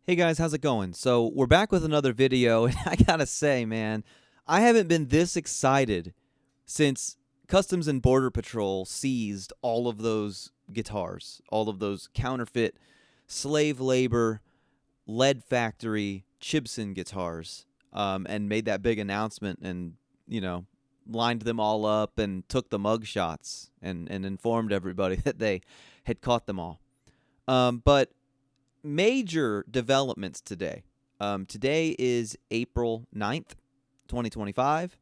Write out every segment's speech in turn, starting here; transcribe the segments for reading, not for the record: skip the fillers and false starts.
Hey guys, how's it going? So we're back with another video, and I gotta say, man, I haven't been this excited since Customs and Border Patrol seized all of those guitars, all of those counterfeit, slave labor, lead factory Chibson guitars, and made that big announcement, and you know, lined them all up and took the mug shots and informed everybody that they had caught them all. But major developments today. Today is April 9th, 2025.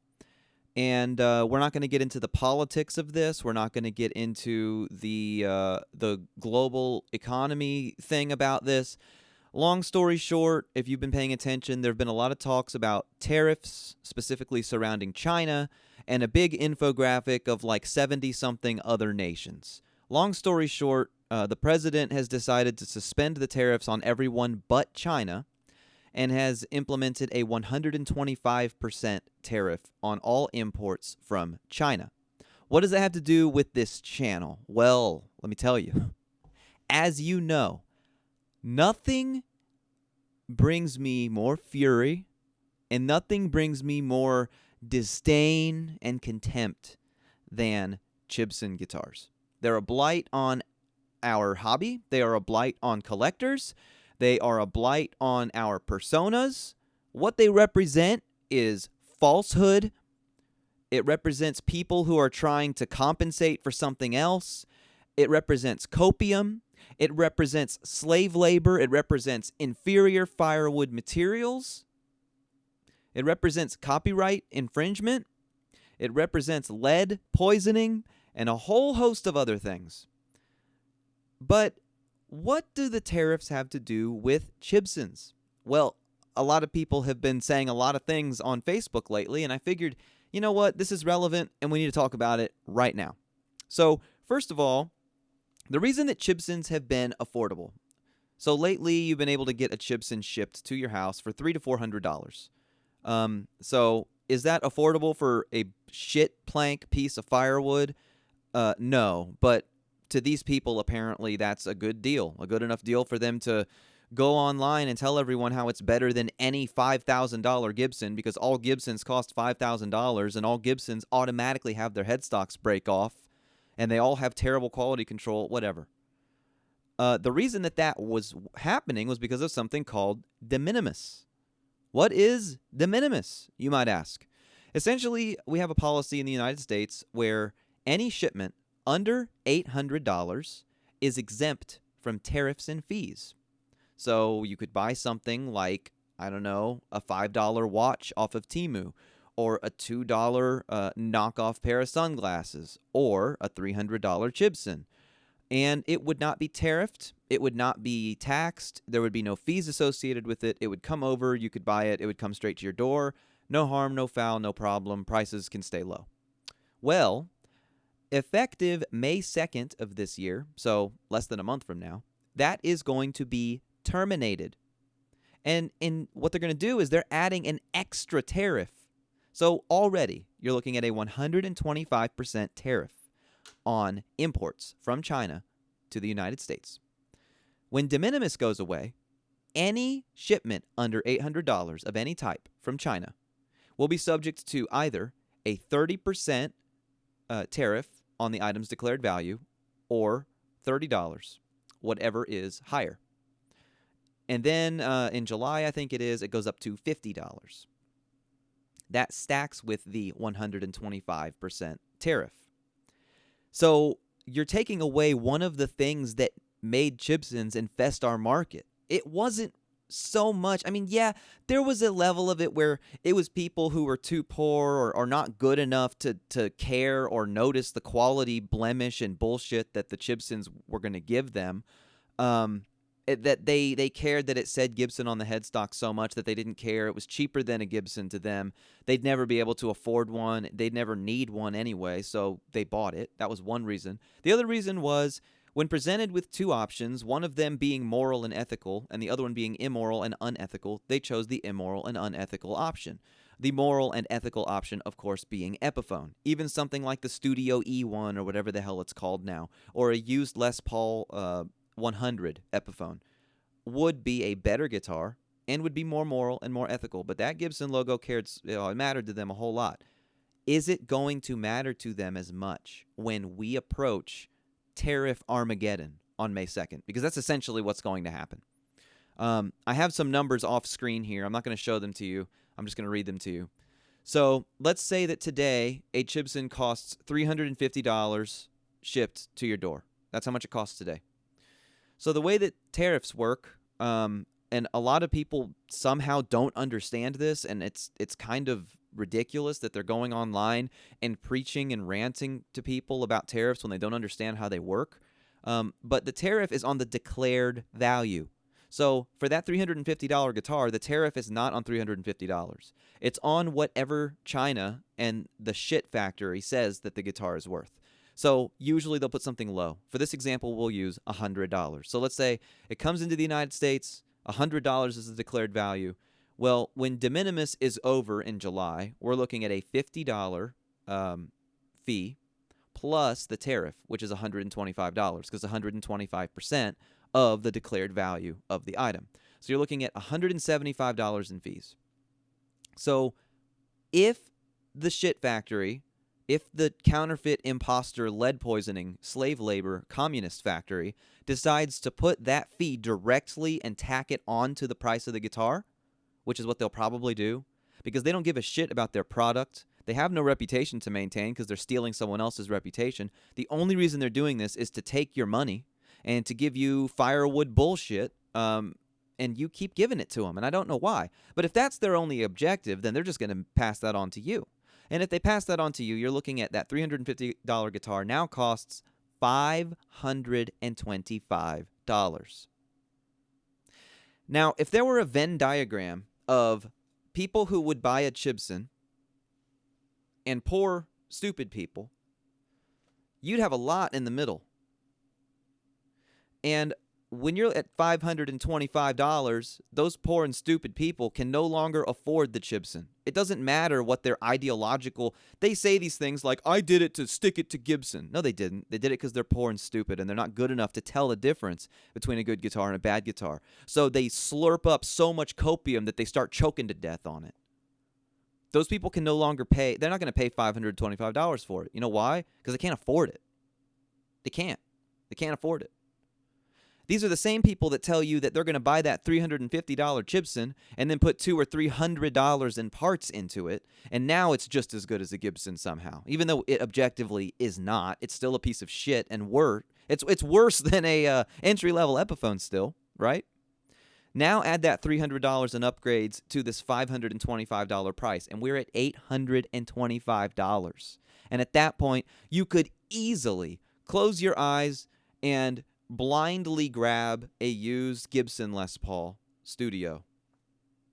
And we're not going to get into the politics of this. We're not going to get into the global economy thing about this. Long story short, if you've been paying attention, there have been a lot of talks about tariffs, specifically surrounding China, and a big infographic of like 70 something other nations. Long story short, the president has decided to suspend the tariffs on everyone but China and has implemented a 125% tariff on all imports from China. What does that have to do with this channel? Well, let me tell you. As you know, nothing brings me more fury and nothing brings me more disdain and contempt than Chibson guitars. They're a blight on our hobby. They are a blight on collectors. They are a blight on our personas. What they represent is falsehood. It represents people who are trying to compensate for something else. It represents copium. It represents slave labor. It represents inferior firewood materials. It represents copyright infringement. It represents lead poisoning and a whole host of other things. But what do the tariffs have to do with Chibsons? Well, a lot of people have been saying a lot of things on Facebook lately, and I figured, you know what, this is relevant and we need to talk about it right now. So, first of all, the reason that Chibsons have been affordable. So lately, you've been able to get a Chibson shipped to your house for $300 to $400. So is that affordable for a shit plank piece of firewood? No, but to these people, apparently, that's a good deal, a good enough deal for them to go online and tell everyone how it's better than any $5,000 Gibson because all Gibsons cost $5,000 and all Gibsons automatically have their headstocks break off and they all have terrible quality control, whatever. The reason that was happening was because of something called de minimis. What is de minimis, you might ask? Essentially, we have a policy in the United States where any shipment under $800 is exempt from tariffs and fees. So you could buy something like, I don't know, a $5 watch off of Temu, or a $2 knockoff pair of sunglasses, or a $300 Chibson. And it would not be tariffed. It would not be taxed. There would be no fees associated with it. It would come over. You could buy it. It would come straight to your door. No harm, no foul, no problem. Prices can stay low. Well, effective May 2nd of this year, so less than a month from now, that is going to be terminated. And what they're going to do is they're adding an extra tariff. So already you're looking at a 125% tariff on imports from China to the United States. When de minimis goes away, any shipment under $800 of any type from China will be subject to either a 30% tariff on the item's declared value or $30, whatever is higher. And then in July, I think it goes up to $50. That stacks with the 125% tariff. So you're taking away one of the things that made Chibsons infest our market. It wasn't so much. I mean, yeah, there was a level of it where it was people who were too poor or not good enough to care or notice the quality blemish and bullshit that the Chibsons were going to give them. That they cared that it said Gibson on the headstock so much that they didn't care. It was cheaper than a Gibson to them. They'd never be able to afford one. They'd never need one anyway, so they bought it. That was one reason. The other reason was when presented with two options, one of them being moral and ethical and the other one being immoral and unethical, they chose the immoral and unethical option. The moral and ethical option, of course, being Epiphone. Even something like the Studio E1 or whatever the hell it's called now, or a used Les Paul 100 Epiphone. would be a better guitar and would be more moral and more ethical. But that Gibson logo it mattered to them a whole lot. Is it going to matter to them as much when we approach Tariff Armageddon on May 2nd? Because that's essentially what's going to happen. I have some numbers off screen here. I'm not going to show them to you. I'm just going to read them to you. So let's say that today a Chibson costs $350 shipped to your door. That's how much it costs today. So the way that tariffs work, and a lot of people somehow don't understand this, and it's kind of ridiculous that they're going online and preaching and ranting to people about tariffs when they don't understand how they work. But the tariff is on the declared value. So for that $350 guitar, the tariff is not on $350. It's on whatever China and the shit factory says that the guitar is worth. So usually they'll put something low. For this example, we'll use $100. So let's say it comes into the United States, $100 is the declared value. Well, when de minimis is over in July, we're looking at a $50 fee plus the tariff, which is $125, because 125% of the declared value of the item. So you're looking at $175 in fees. So if the shit factory, if the counterfeit, imposter, lead poisoning, slave labor, communist factory decides to put that fee directly and tack it onto the price of the guitar, which is what they'll probably do, because they don't give a shit about their product. They have no reputation to maintain because they're stealing someone else's reputation. The only reason they're doing this is to take your money and to give you firewood bullshit, and you keep giving it to them, and I don't know why. But if that's their only objective, then they're just going to pass that on to you. And if they pass that on to you, you're looking at that $350 guitar now costs $525. Now, if there were a Venn diagram of people who would buy a Chibson and poor, stupid people, you'd have a lot in the middle. And when you're at $525, those poor and stupid people can no longer afford the Chibson. It doesn't matter what their ideological... They say these things like, I did it to stick it to Gibson. No, they didn't. They did it because they're poor and stupid, and they're not good enough to tell the difference between a good guitar and a bad guitar. So they slurp up so much copium that they start choking to death on it. Those people can no longer pay... They're not going to pay $525 for it. You know why? Because they can't afford it. They can't. They can't afford it. These are the same people that tell you that they're going to buy that $350 Chibson and then put $200 or $300 in parts into it, and now it's just as good as a Gibson somehow. Even though it objectively is not, it's still a piece of shit and it's worse than a entry-level Epiphone still, right? Now add that $300 in upgrades to this $525 price, and we're at $825. And at that point, you could easily close your eyes and blindly grab a used Gibson Les Paul Studio.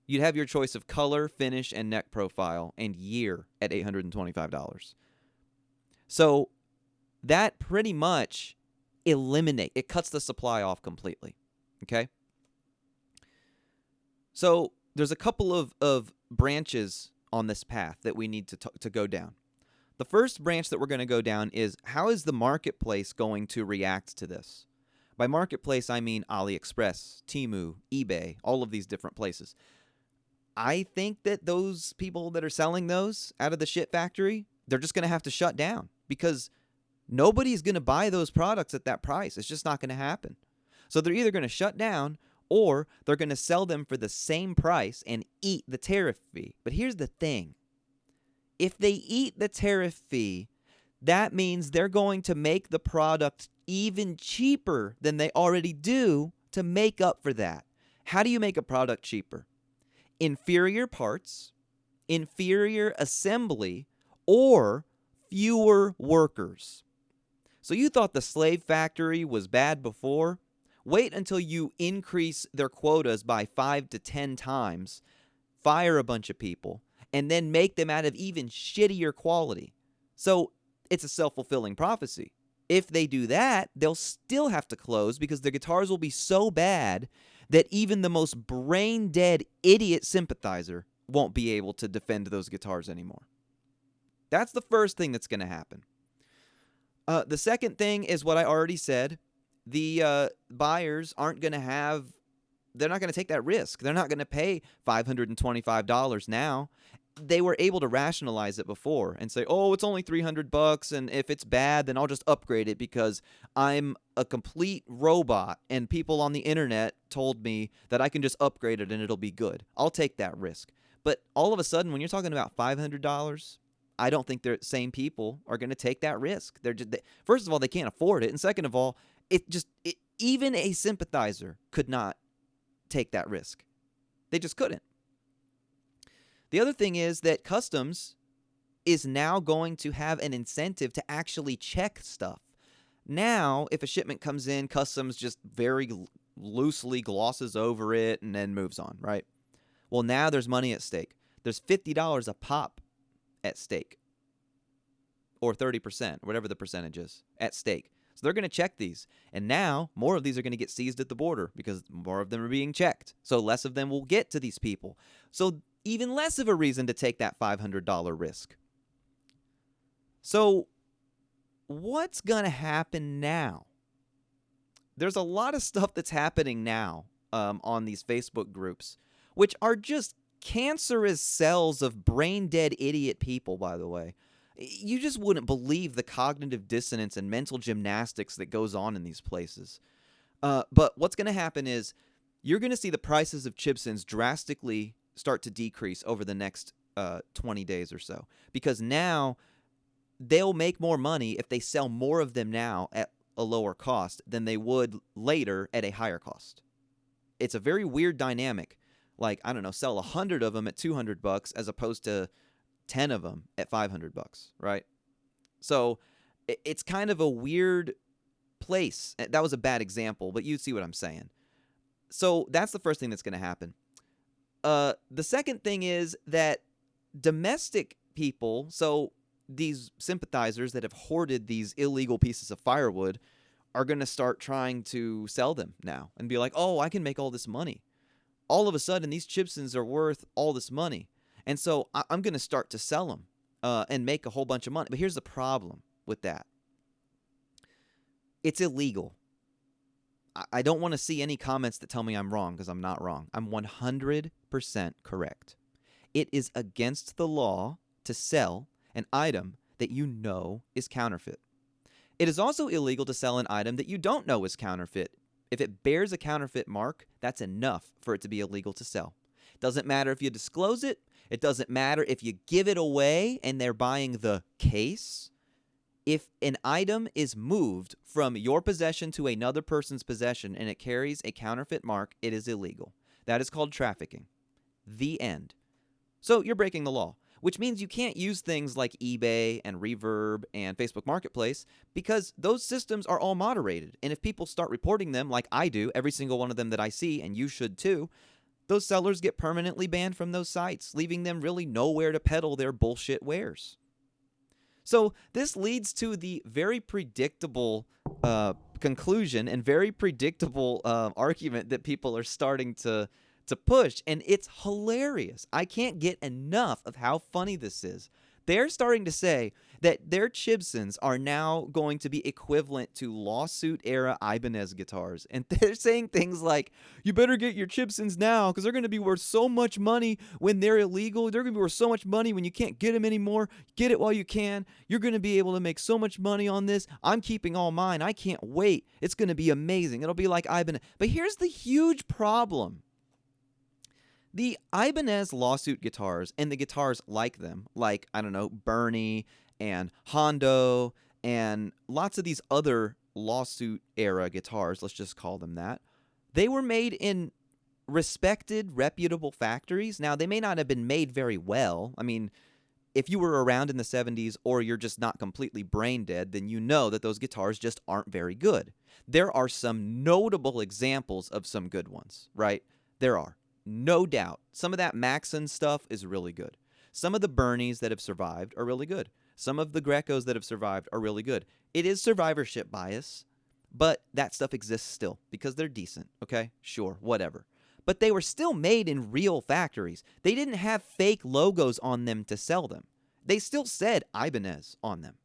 You'd have your choice of color, finish, and neck profile and year at $825. So that pretty much it cuts the supply off completely. Okay? So there's a couple of branches on this path that we need to go down. The first branch that we're going to go down is, how is the marketplace going to react to this? By marketplace, I mean AliExpress, Temu, eBay, all of these different places. I think that those people that are selling those out of the shit factory, they're just going to have to shut down because nobody's going to buy those products at that price. It's just not going to happen. So they're either going to shut down or they're going to sell them for the same price and eat the tariff fee. But here's the thing. If they eat the tariff fee, that means they're going to make the product even cheaper than they already do to make up for that. How do you make a product cheaper? Inferior parts, inferior assembly, or fewer workers. So you thought the slave factory was bad before? Wait until you increase their quotas by 5 to 10 times, fire a bunch of people, and then make them out of even shittier quality. So it's a self-fulfilling prophecy. If they do that, they'll still have to close because their guitars will be so bad that even the most brain-dead idiot sympathizer won't be able to defend those guitars anymore. That's the first thing that's going to happen. The second thing is what I already said. The buyers aren't going to have they're not going to take that risk. They're not going to pay $525 now. They were able to rationalize it before and say, oh, it's only $300, and if it's bad, then I'll just upgrade it because I'm a complete robot, and people on the internet told me that I can just upgrade it and it'll be good. I'll take that risk. But all of a sudden, when you're talking about $500, I don't think the same people are going to take that risk. First of all, they can't afford it, and second of all, even a sympathizer could not take that risk. They just couldn't. The other thing is that customs is now going to have an incentive to actually check stuff. Now, if a shipment comes in, customs just very loosely glosses over it and then moves on, right? Well, now there's money at stake. There's $50 a pop at stake, or 30%, whatever the percentage is, at stake. So they're going to check these. And now more of these are going to get seized at the border because more of them are being checked. So less of them will get to these people. So even less of a reason to take that $500 risk. So what's going to happen now? There's a lot of stuff that's happening now on these Facebook groups, which are just cancerous cells of brain-dead idiot people, by the way. You just wouldn't believe the cognitive dissonance and mental gymnastics that goes on in these places. But what's going to happen is you're going to see the prices of Chibsons drastically start to decrease over the next 20 days or so. Because now they'll make more money if they sell more of them now at a lower cost than they would later at a higher cost. It's a very weird dynamic. Like, I don't know, sell 100 of them at $200 as opposed to 10 of them at $500, right? So it's kind of a weird place. That was a bad example, but you see what I'm saying. So that's the first thing that's going to happen. The second thing is that domestic people, so these sympathizers that have hoarded these illegal pieces of firewood, are going to start trying to sell them now and be like, oh, I can make all this money. All of a sudden, these Chibsons are worth all this money. And so I'm going to start to sell them and make a whole bunch of money. But here's the problem with that. It's illegal. I don't want to see any comments that tell me I'm wrong, because I'm not wrong. I'm 100% correct. It is against the law to sell an item that you know is counterfeit. It is also illegal to sell an item that you don't know is counterfeit. If it bears a counterfeit mark, that's enough for it to be illegal to sell. Doesn't matter if you disclose it. It doesn't matter if you give it away and they're buying the case. If an item is moved from your possession to another person's possession and it carries a counterfeit mark, it is illegal. That is called trafficking. The end. So you're breaking the law, which means you can't use things like eBay and Reverb and Facebook Marketplace because those systems are all moderated. And if people start reporting them like I do, every single one of them that I see, and you should too, those sellers get permanently banned from those sites, leaving them really nowhere to peddle their bullshit wares. So this leads to the very predictable conclusion and very predictable argument that people are starting to push, and it's hilarious. I can't get enough of how funny this is. They're starting to say that their Chibsons are now going to be equivalent to lawsuit-era Ibanez guitars. And they're saying things like, you better get your Chibsons now because they're going to be worth so much money when they're illegal. They're going to be worth so much money when you can't get them anymore. Get it while you can. You're going to be able to make so much money on this. I'm keeping all mine. I can't wait. It's going to be amazing. It'll be like Ibanez. But here's the huge problem. The Ibanez lawsuit guitars and the guitars like them, like, I don't know, Bernie and Hondo and lots of these other lawsuit-era guitars, let's just call them that, they were made in respected, reputable factories. Now, they may not have been made very well. I mean, if you were around in the 70s or you're just not completely brain dead, then you know that those guitars just aren't very good. There are some notable examples of some good ones, right? There are. No doubt. Some of that Maxon stuff is really good. Some of the Bernies that have survived are really good. Some of the Grecos that have survived are really good. It is survivorship bias, but that stuff exists still because they're decent, okay? Sure, whatever. But they were still made in real factories. They didn't have fake logos on them to sell them. They still said Ibanez on them.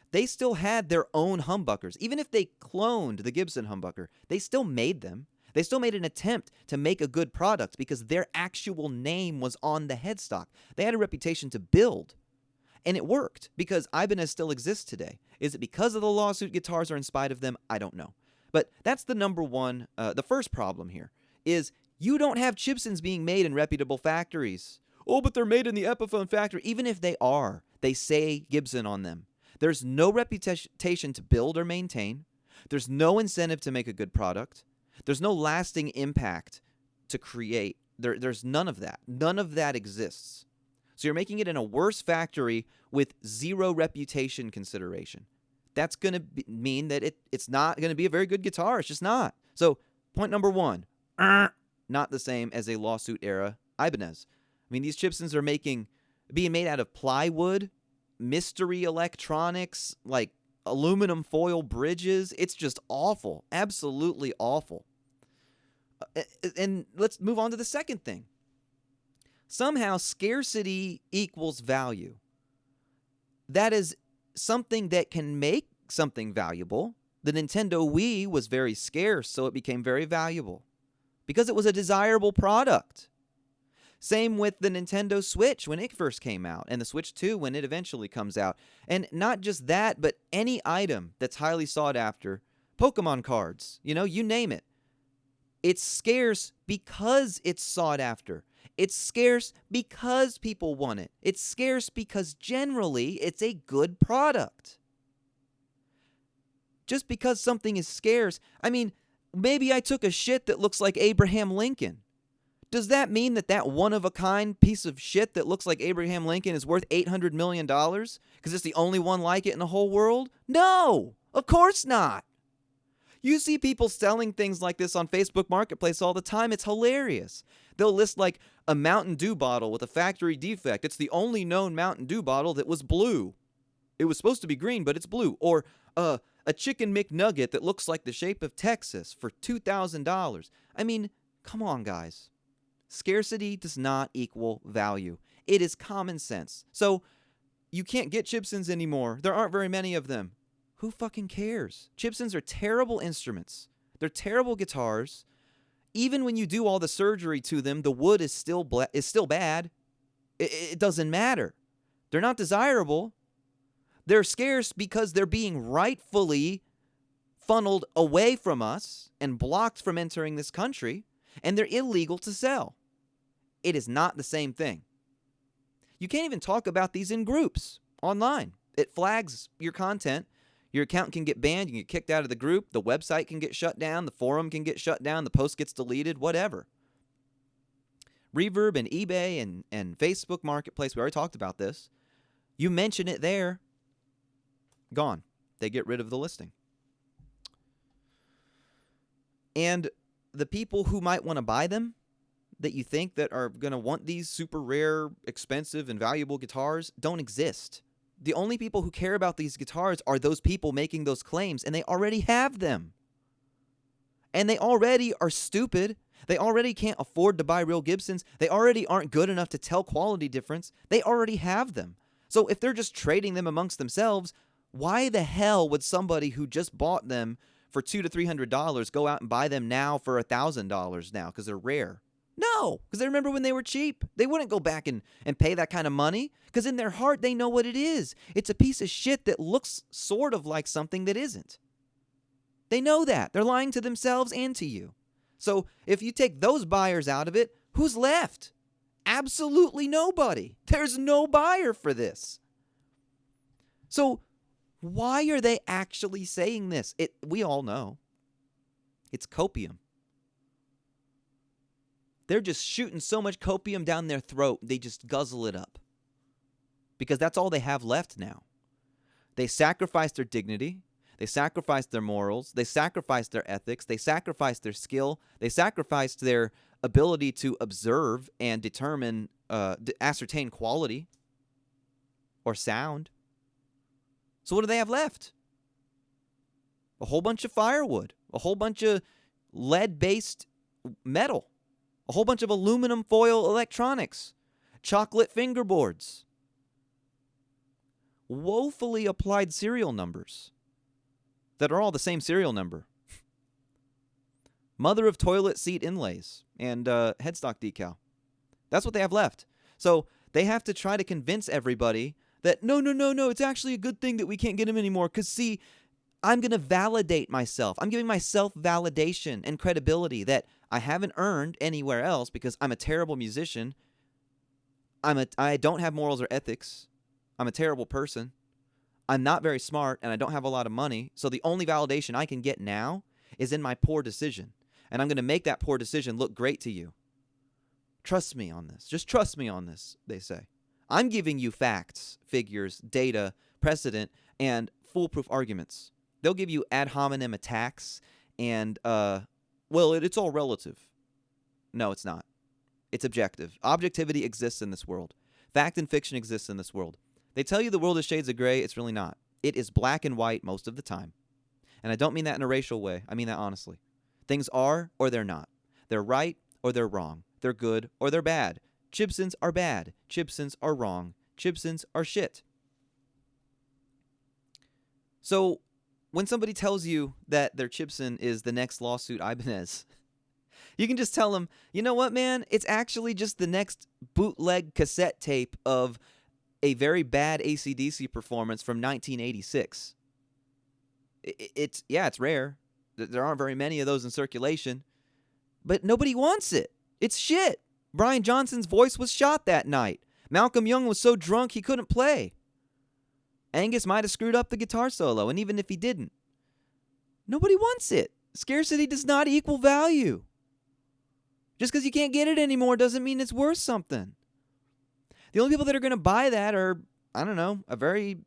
They still had their own humbuckers. Even if they cloned the Gibson humbucker, they still made them. They still made an attempt to make a good product because their actual name was on the headstock. They had a reputation to build, and it worked because Ibanez still exists today. Is it because of the lawsuit guitars or in spite of them? I don't know. But that's the number one, the first problem here is you don't have Chibsons being made in reputable factories. Oh, but they're made in the Epiphone factory. Even if they are, they say Gibson on them. There's no reputation to build or maintain. There's no incentive to make a good product. There's no lasting impact to create. There's none of that. None of that exists. So you're making it in a worse factory with zero reputation consideration. That's going to mean that it's not going to be a very good guitar. It's just not. So point number one, not the same as a lawsuit era Ibanez. I mean, these Chibsons are being made out of plywood, mystery electronics, like aluminum foil bridges. It's just awful. Absolutely awful. And let's move on to the second thing. Somehow scarcity equals value. That is something that can make something valuable. The Nintendo Wii was very scarce, so it became very valuable because it was a desirable product. Same with the Nintendo Switch when it first came out, and the Switch 2 when it eventually comes out. And not just that, but any item that's highly sought after, Pokemon cards, you name it. It's scarce because it's sought after. It's scarce because people want it. It's scarce because generally it's a good product. Just because something is scarce, I mean, maybe I took a shit that looks like Abraham Lincoln. Does that mean that one-of-a-kind piece of shit that looks like Abraham Lincoln is worth $800 million because it's the only one like it in the whole world? No, of course not. You see people selling things like this on Facebook Marketplace all the time. It's hilarious. They'll list like a Mountain Dew bottle with a factory defect. It's the only known Mountain Dew bottle that was blue. It was supposed to be green, but it's blue. Or a Chicken McNugget that looks like the shape of Texas for $2,000. I mean, come on, guys. Scarcity does not equal value. It is common sense. So you can't get Chibsons anymore. There aren't very many of them. Who fucking cares? Chibsons are terrible instruments. They're terrible guitars. Even when you do all the surgery to them, the wood is still bad. It doesn't matter. They're not desirable. They're scarce because they're being rightfully funneled away from us and blocked from entering this country, and they're illegal to sell. It is not the same thing. You can't even talk about these in groups online. It flags your content. Your account can get banned. You can get kicked out of the group. The website can get shut down. The forum can get shut down. The post gets deleted, whatever. Reverb and eBay and Facebook Marketplace, we already talked about this. You mention it there, gone. They get rid of the listing. And the people who might want to buy them, that you think that are going to want these super rare, expensive, and valuable guitars, don't exist. The only people who care about these guitars are those people making those claims, and they already have them. And they already are stupid. They already can't afford to buy real Gibsons. They already aren't good enough to tell quality difference. They already have them. So if they're just trading them amongst themselves, why the hell would somebody who just bought them for $200 to $300 go out and buy them now for $1,000 now because they're rare? No, because they remember when they were cheap. They wouldn't go back and pay that kind of money because in their heart they know what it is. It's a piece of shit that looks sort of like something that isn't. They know that. They're lying to themselves and to you. So if you take those buyers out of it, who's left? Absolutely nobody. There's no buyer for this. So why are they actually saying this? We all know. It's copium. They're just shooting so much copium down their throat, they just guzzle it up. Because that's all they have left now. They sacrificed their dignity. They sacrificed their morals. They sacrificed their ethics. They sacrificed their skill. They sacrificed their ability to observe and determine, ascertain quality or sound. So what do they have left? A whole bunch of firewood. A whole bunch of lead-based metal. A whole bunch of aluminum foil electronics. Chocolate fingerboards. Woefully applied serial numbers that are all the same serial number. Mother of toilet seat inlays and headstock decal. That's what they have left. So they have to try to convince everybody that no, it's actually a good thing that we can't get him anymore. Because, see, I'm going to validate myself. I'm giving myself validation and credibility that I haven't earned anywhere else because I'm a terrible musician. I don't have morals or ethics. I'm a terrible person. I'm not very smart, and I don't have a lot of money. So the only validation I can get now is in my poor decision. And I'm going to make that poor decision look great to you. Trust me on this. Just trust me on this, they say. I'm giving you facts, figures, data, precedent, and foolproof arguments. They'll give you ad hominem attacks and, it's all relative. No, it's not. It's objective. Objectivity exists in this world. Fact and fiction exists in this world. They tell you the world is shades of gray. It's really not. It is black and white most of the time. And I don't mean that in a racial way. I mean that honestly. Things are or they're not. They're right or they're wrong. They're good or they're bad. Chibsons are bad. Chibsons are wrong. Chibsons are shit. So when somebody tells you that their Chibson is the next lawsuit Ibanez, you can just tell them, you know what, man? It's actually just the next bootleg cassette tape of a very bad AC/DC performance from 1986. It's rare. There aren't very many of those in circulation. But nobody wants it. It's shit. Brian Johnson's voice was shot that night. Malcolm Young was so drunk he couldn't play. Angus might have screwed up the guitar solo, and even if he didn't, nobody wants it. Scarcity does not equal value. Just because you can't get it anymore doesn't mean it's worth something. The only people that are going to buy that are, I don't know, a very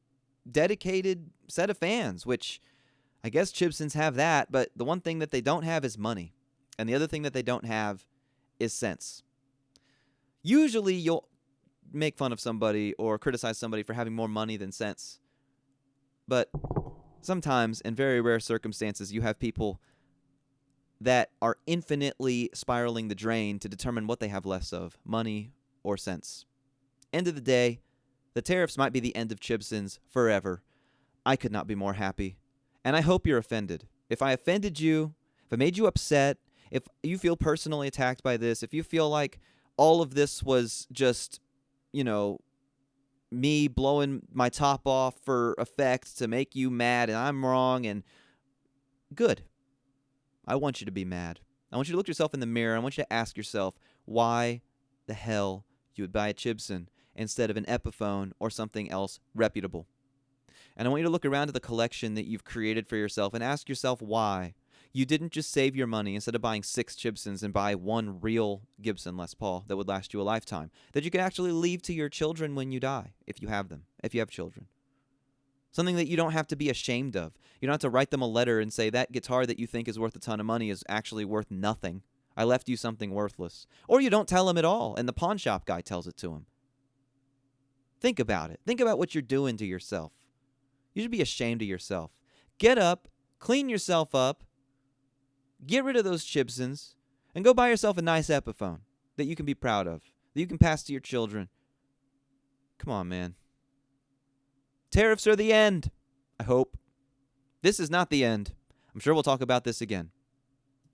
dedicated set of fans, which I guess Chibsons have that, but the one thing that they don't have is money. And the other thing that they don't have is sense. Usually you'll make fun of somebody or criticize somebody for having more money than sense. But sometimes, in very rare circumstances, you have people that are infinitely spiraling the drain to determine what they have less of, money or sense. End of the day, the tariffs might be the end of Chibsons forever. I could not be more happy. And I hope you're offended. If I offended you, if I made you upset, if you feel personally attacked by this, if you feel like all of this was just, me blowing my top off for effect to make you mad and I'm wrong, and good. I want you to be mad. I want you to look yourself in the mirror. I want you to ask yourself why the hell you would buy a Chibson instead of an Epiphone or something else reputable. And I want you to look around at the collection that you've created for yourself and ask yourself why you didn't just save your money instead of buying 6 Chibsons and buy one real Gibson Les Paul that would last you a lifetime, that you can actually leave to your children when you die, if you have them, if you have children. Something that you don't have to be ashamed of. You don't have to write them a letter and say, that guitar that you think is worth a ton of money is actually worth nothing. I left you something worthless. Or you don't tell them at all, and the pawn shop guy tells it to him. Think about it. Think about what you're doing to yourself. You should be ashamed of yourself. Get up, clean yourself up, get rid of those Chibsons, and go buy yourself a nice Epiphone that you can be proud of, that you can pass to your children. Come on, man. Tariffs are the end, I hope. This is not the end. I'm sure we'll talk about this again.